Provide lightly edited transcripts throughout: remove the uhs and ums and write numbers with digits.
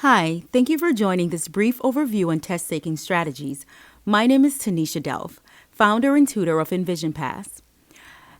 Hi, thank you for joining this brief overview on test-taking strategies. My name is Tanisha Delph, founder and tutor of EnvisionPass.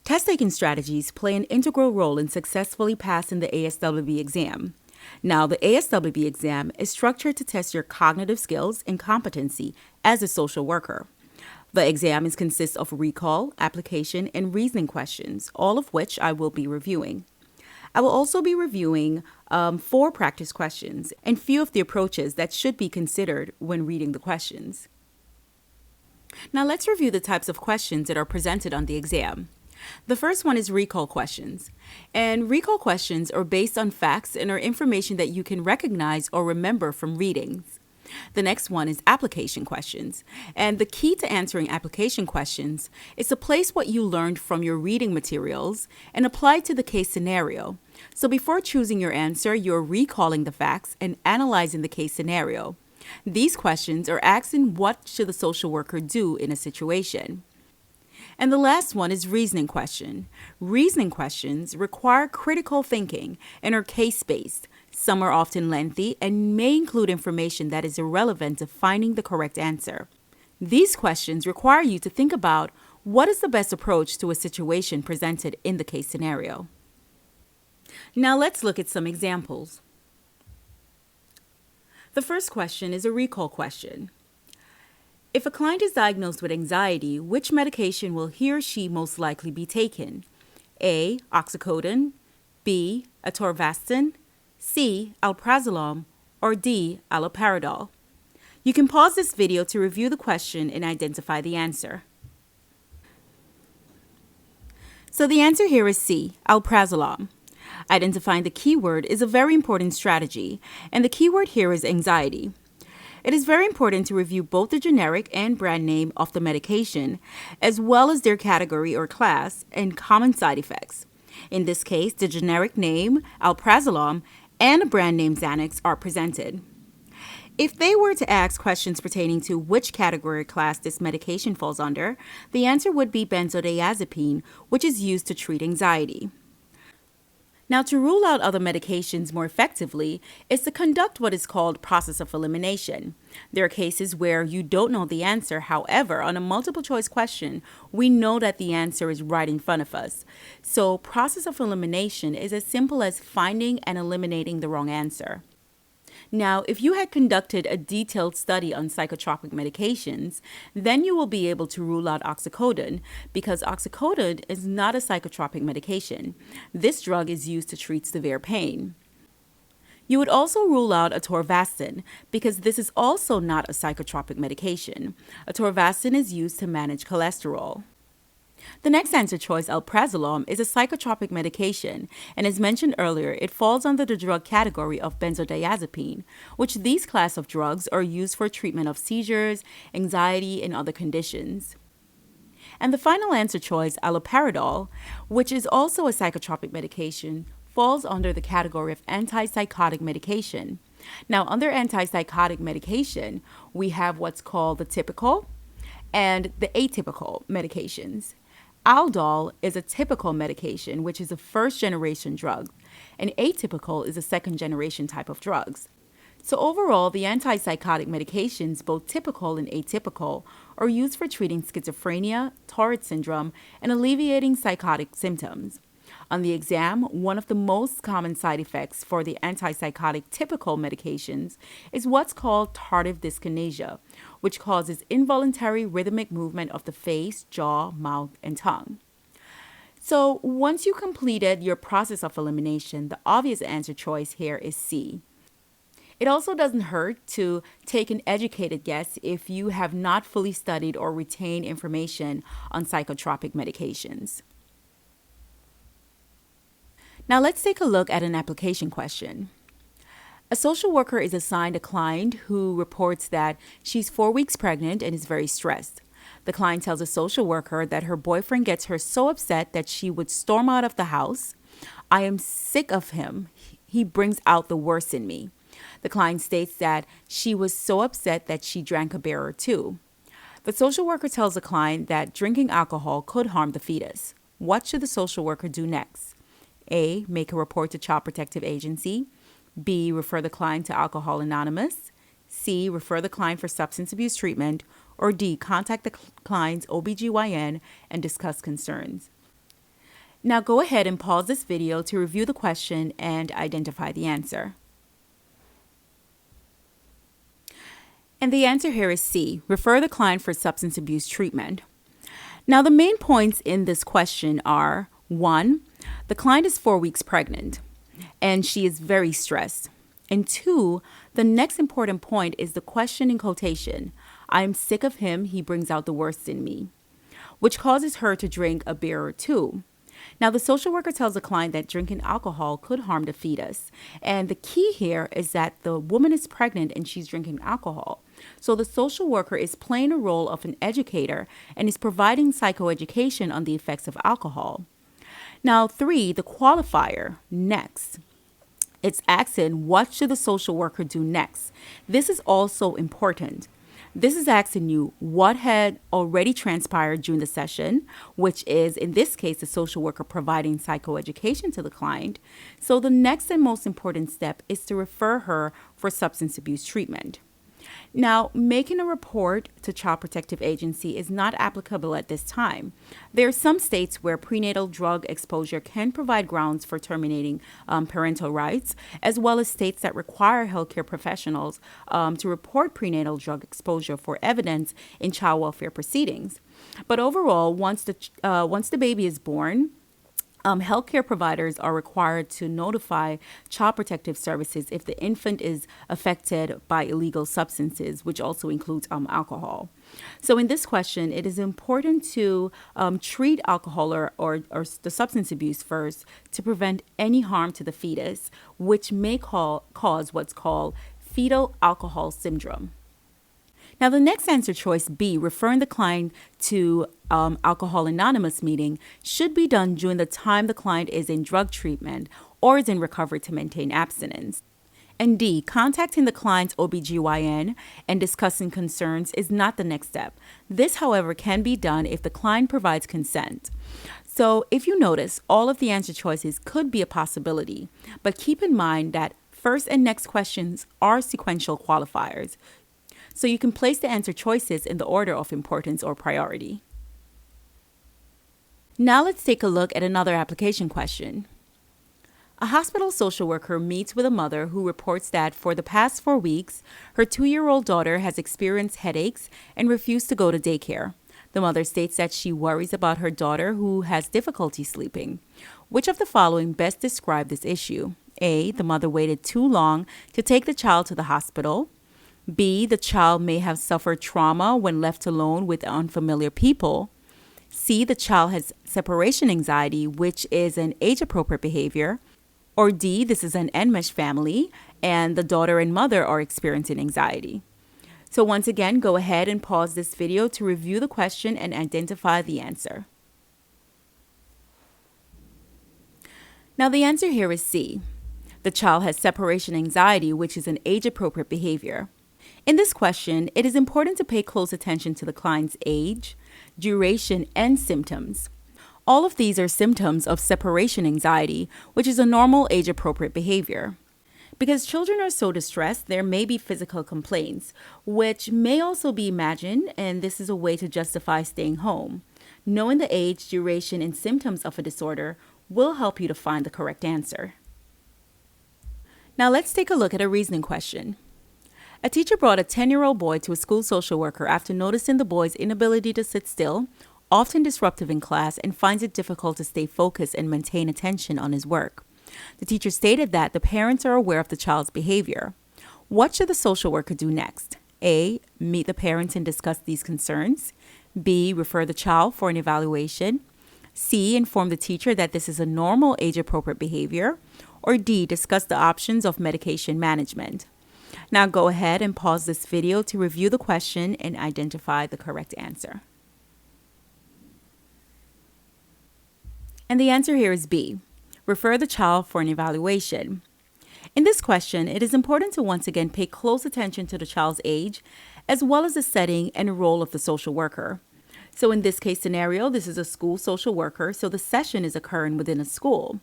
Test-taking strategies play an integral role in successfully passing the ASWB exam. Now, the ASWB exam is structured to test your cognitive skills and competency as a social worker. The exam consists of recall, application, and reasoning questions, all of which I will be reviewing. I will also be reviewing 4 practice questions and few of the approaches that should be considered when reading the questions. Now let's review the types of questions that are presented on the exam. The first one is recall questions. And recall questions are based on facts and are information that you can recognize or remember from readings. The next one is application questions. And the key to answering application questions is to place what you learned from your reading materials and apply it to the case scenario. So before choosing your answer, you're recalling the facts and analyzing the case scenario. These questions are asking what should the social worker do in a situation. And the last one is reasoning question. Reasoning questions require critical thinking and are case-based. Some are often lengthy and may include information that is irrelevant to finding the correct answer. These questions require you to think about what is the best approach to a situation presented in the case scenario. Now let's look at some examples. The first question is a recall question. If a client is diagnosed with anxiety, which medication will he or she most likely be taking? A. Oxycodone, B. Atorvastatin, C. Alprazolam, or D. Allopurinol. You can pause this video to review the question and identify the answer. So the answer here is C. Alprazolam. Identifying the keyword is a very important strategy, and the keyword here is anxiety. It is very important to review both the generic and brand name of the medication, as well as their category or class and common side effects. In this case, the generic name, Alprazolam, and a brand name Xanax are presented. If they were to ask questions pertaining to which category or class this medication falls under, the answer would be benzodiazepine, which is used to treat anxiety. Now, to rule out other medications more effectively is to conduct what is called process of elimination. There are cases where you don't know the answer. However, on a multiple choice question, we know that the answer is right in front of us. So, process of elimination is as simple as finding and eliminating the wrong answer. Now, if you had conducted a detailed study on psychotropic medications, then you will be able to rule out oxycodone because oxycodone is not a psychotropic medication. This drug is used to treat severe pain. You would also rule out atorvastatin because this is also not a psychotropic medication. Atorvastatin is used to manage cholesterol. The next answer choice, alprazolam, is a psychotropic medication, and as mentioned earlier, it falls under the drug category of benzodiazepine, which these class of drugs are used for treatment of seizures, anxiety, and other conditions. And the final answer choice, allopurinol, which is also a psychotropic medication, falls under the category of antipsychotic medication. Now, under antipsychotic medication, we have what's called the typical and the atypical medications. Aldol is a typical medication, which is a first-generation drug, and atypical is a second-generation type of drugs. So overall, the antipsychotic medications, both typical and atypical, are used for treating schizophrenia, Tourette syndrome, and alleviating psychotic symptoms. On the exam, one of the most common side effects for the antipsychotic typical medications is what's called tardive dyskinesia, which causes involuntary rhythmic movement of the face, jaw, mouth, and tongue. So once you completed your process of elimination, the obvious answer choice here is C. It also doesn't hurt to take an educated guess if you have not fully studied or retained information on psychotropic medications. Now let's take a look at an application question. A social worker is assigned a client who reports that she's 4 weeks pregnant and is very stressed. The client tells a social worker that her boyfriend gets her so upset that she would storm out of the house. I am sick of him. He brings out the worst in me. The client states that she was so upset that she drank a beer or two. The social worker tells the client that drinking alcohol could harm the fetus. What should the social worker do next? A. Make a report to Child Protective Agency. B, refer the client to Alcohol Anonymous. C, refer the client for substance abuse treatment. Or D, contact the client's OBGYN and discuss concerns. Now go ahead and pause this video to review the question and identify the answer. And the answer here is C, refer the client for substance abuse treatment. Now the main points in this question are: 1, the client is 4 weeks pregnant and she is very stressed. And 2, the next important point is the question in quotation, "I'm sick of him, he brings out the worst in me," which causes her to drink a beer or two. Now, the social worker tells the client that drinking alcohol could harm the fetus. And the key here is that the woman is pregnant and she's drinking alcohol. So the social worker is playing a role of an educator and is providing psychoeducation on the effects of alcohol. Now, 3, the qualifier, next. It's asking, what should the social worker do next? This is also important. This is asking you what had already transpired during the session, which is, in this case, the social worker providing psychoeducation to the client. So the next and most important step is to refer her for substance abuse treatment. Now, making a report to Child Protective Agency is not applicable at this time. There are some states where prenatal drug exposure can provide grounds for terminating parental rights, as well as states that require healthcare professionals to report prenatal drug exposure for evidence in child welfare proceedings. But overall, once the baby is born, healthcare providers are required to notify Child Protective Services if the infant is affected by illegal substances, which also includes alcohol. So in this question, it is important to treat alcohol or the substance abuse first to prevent any harm to the fetus, which may cause what's called fetal alcohol syndrome. Now, the next answer choice, B, referring the client to Alcohol Anonymous meeting, should be done during the time the client is in drug treatment or is in recovery to maintain abstinence. And D, contacting the client's OBGYN and discussing concerns is not the next step. This, however, can be done if the client provides consent. So if you notice, all of the answer choices could be a possibility, but keep in mind that first and next questions are sequential qualifiers. So you can place the answer choices in the order of importance or priority. Now let's take a look at another application question. A hospital social worker meets with a mother who reports that for the past 4 weeks, her 2-year-old daughter has experienced headaches and refused to go to daycare. The mother states that she worries about her daughter who has difficulty sleeping. Which of the following best describe this issue? A, the mother waited too long to take the child to the hospital. B, the child may have suffered trauma when left alone with unfamiliar people. C, the child has separation anxiety, which is an age-appropriate behavior. Or D, this is an enmeshed family and the daughter and mother are experiencing anxiety. So once again, go ahead and pause this video to review the question and identify the answer. Now the answer here is C. The child has separation anxiety, which is an age-appropriate behavior. In this question, it is important to pay close attention to the client's age, duration, and symptoms. All of these are symptoms of separation anxiety, which is a normal age-appropriate behavior. Because children are so distressed, there may be physical complaints, which may also be imagined, and this is a way to justify staying home. Knowing the age, duration, and symptoms of a disorder will help you to find the correct answer. Now let's take a look at a reasoning question. A teacher brought a 10-year-old boy to a school social worker after noticing the boy's inability to sit still, often disruptive in class, and finds it difficult to stay focused and maintain attention on his work. The teacher stated that the parents are aware of the child's behavior. What should the social worker do next? A, meet the parents and discuss these concerns. B, refer the child for an evaluation. C, inform the teacher that this is a normal age-appropriate behavior. Or D, discuss the options of medication management. Now go ahead and pause this video to review the question and identify the correct answer. And the answer here is B. Refer the child for an evaluation. In this question, it is important to once again pay close attention to the child's age, as well as the setting and role of the social worker. So in this case scenario, this is a school social worker, so the session is occurring within a school.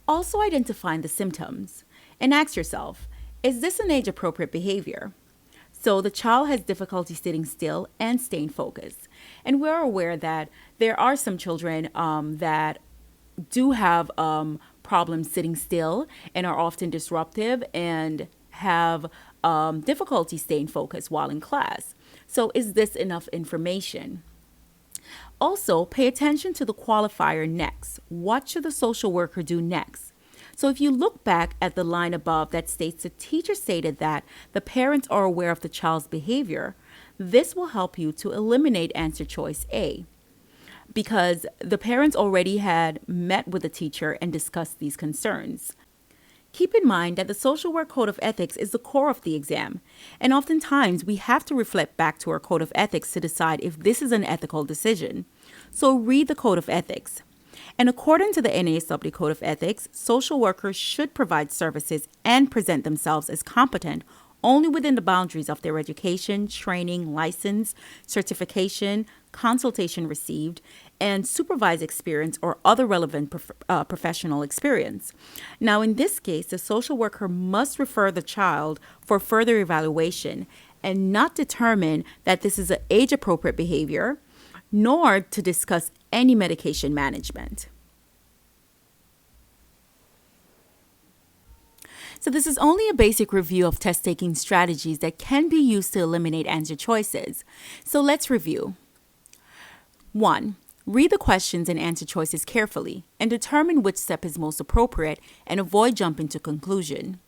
Also identifying the symptoms. And ask yourself, is this an age-appropriate behavior? So the child has difficulty sitting still and staying focused. And we're aware that there are some children that do have problems sitting still and are often disruptive and have difficulty staying focused while in class. So is this enough information? Also, pay attention to the qualifier next. What should the social worker do next? So if you look back at the line above that states the teacher stated that the parents are aware of the child's behavior, this will help you to eliminate answer choice A, because the parents already had met with the teacher and discussed these concerns. Keep in mind that the Social Work Code of Ethics is the core of the exam, and oftentimes we have to reflect back to our Code of Ethics to decide if this is an ethical decision. So read the Code of Ethics. And according to the NASWB Code of Ethics, social workers should provide services and present themselves as competent only within the boundaries of their education, training, license, certification, consultation received, and supervised experience or other relevant professional experience. Now, in this case, the social worker must refer the child for further evaluation and not determine that this is an age-appropriate behavior, nor to discuss any medication management. So this is only a basic review of test-taking strategies that can be used to eliminate answer choices. So let's review. 1. Read the questions and answer choices carefully and determine which step is most appropriate and avoid jumping to conclusion.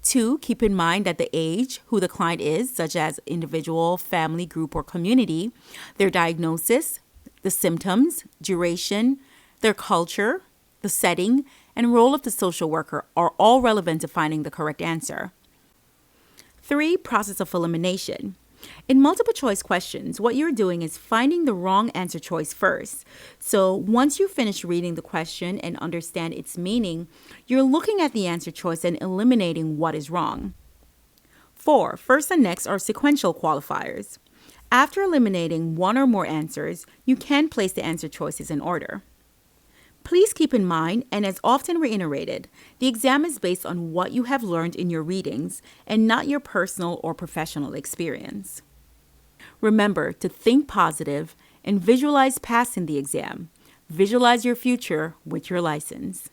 2. Keep in mind that the age, who the client is, such as individual, family, group, or community, their diagnosis, the symptoms, duration, their culture, the setting, and role of the social worker are all relevant to finding the correct answer. 3. Process of elimination. In multiple choice questions, what you're doing is finding the wrong answer choice first. So once you finish reading the question and understand its meaning, you're looking at the answer choice and eliminating what is wrong. 4. First and next are sequential qualifiers. After eliminating one or more answers, you can place the answer choices in order. Please keep in mind, and as often reiterated, the exam is based on what you have learned in your readings and not your personal or professional experience. Remember to think positive and visualize passing the exam. Visualize your future with your license.